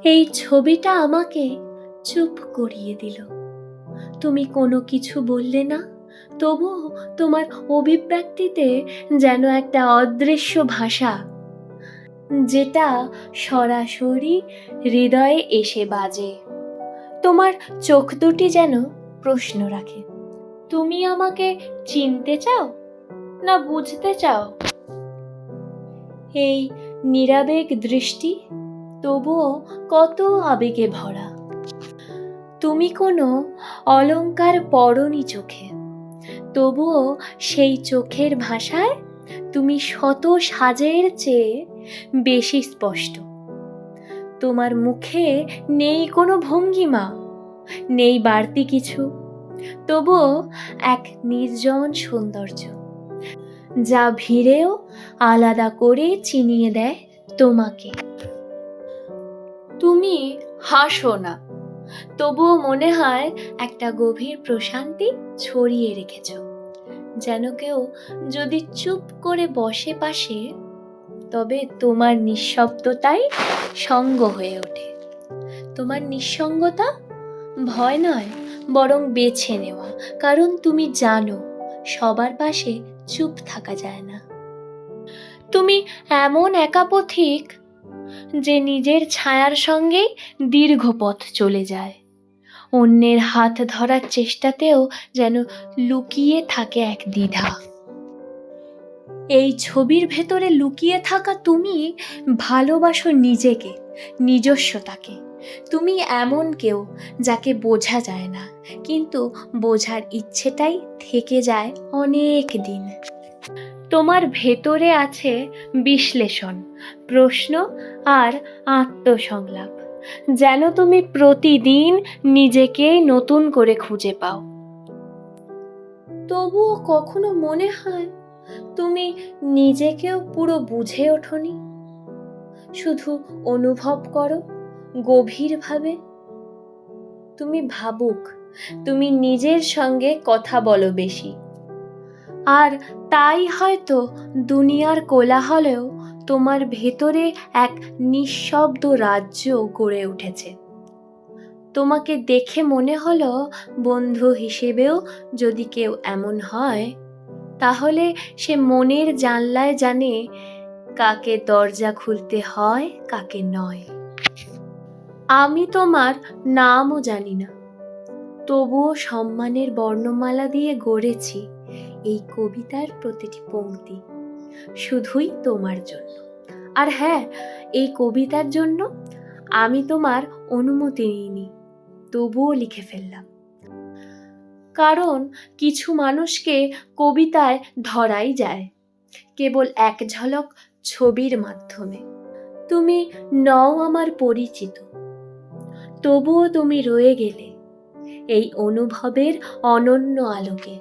এই ছবিটা আমাকে চুপ করিয়ে দিল। তুমি কোনো কিছু বললে না, তবুও তোমার অভিব্যক্তিতে যেন একটা অদৃশ্য ভাষা, যেটা সরাসরি হৃদয়ে এসে বাজে। তোমার চোখ দুটি যেন প্রশ্ন রাখে, তুমি আমাকে চিনতে চাও না বুঝতে চাও? এই নিরাবেগ দৃষ্টি তবুও কত আবেগে ভরা। তুমি কোনো অলংকার পরনি চোখে, তবুও সেই চোখের ভাষায় তুমি শত সাজের চেয়ে বেশি স্পষ্ট। তোমার মুখে নেই কোনো ভঙ্গিমা, নেই বাড়তি কিছু, তবুও এক নির্জন সৌন্দর্য, যা ভিড়েও আলাদা করে চিনিয়ে দেয় তোমাকে। তুমি হাসো না, তবুও মনে হয় একটা গভীর প্রশান্তি ছড়িয়ে রেখেছ, যেন কেউ যদি চুপ করে বসে পাশে, তবে তোমার নিঃশব্দতাই সঙ্গ হয়ে ওঠে। তোমার নিঃসঙ্গতা ভয় নয়, বরং বেছে নেওয়া, কারণ তুমি জানো সবার পাশে চুপ থাকা যায় না। তুমি এমন একা পথিক যে নিজের ছায়ার সঙ্গেই দীর্ঘ পথ চলে যায়। অন্যের হাত ধরার চেষ্টাতেও যেন লুকিয়ে থাকে এক দ্বিধা। এই ছবির ভেতরে লুকিয়ে থাকা তুমি ভালোবাসো নিজেকে, নিজস্বতাকে। তুমি এমন কেউ যাকে বোঝা যায় না, কিন্তু বোঝার ইচ্ছেটাই থেকে যায় অনেক দিন। তোমার ভেতরে আছে বিশ্লেষণ, প্রশ্ন আর আত্মসংলাপ, যেন তুমি প্রতিদিন নিজেকে নতুন করে খুঁজে পাও। তবুও কখনো মনে হয় তুমি নিজেকেও পুরো বুঝে ওঠোনি, শুধু অনুভব করো গভীরভাবে। তুমি ভাবুক, তুমি নিজের সঙ্গে কথা বলো বেশি, আর তাই হয়তো দুনিয়ার কোলাহলেও তোমার ভেতরে এক নিঃশব্দ রাজ্য গড়ে উঠেছে। তোমাকে দেখে মনে হলো বন্ধু হিসেবেও যদি কেউ এমন হয়, তাহলে সে মনের জানলায় জানে কাকে দরজা খুলতে হয়, কাকে নয়। আমি তোমার নামও জানি না, তবুও সম্মানের বর্ণমালা দিয়ে গড়েছি এই কবিতার প্রতিটি পংক্তি, শুধুই তোমার জন্য। আর হ্যাঁ, এই কবিতার জন্য আমি তোমার অনুমতি নিইনি, তবুও লিখে ফেললাম। কারণ কিছু মানুষকে কবিতায় ধরাই যায় কেবল এক ঝলক ছবির মাধ্যমে। তুমি নও আমার পরিচিত, তবুও তুমি রয়ে গেলে এই অনুভবের অনন্য আলোকে।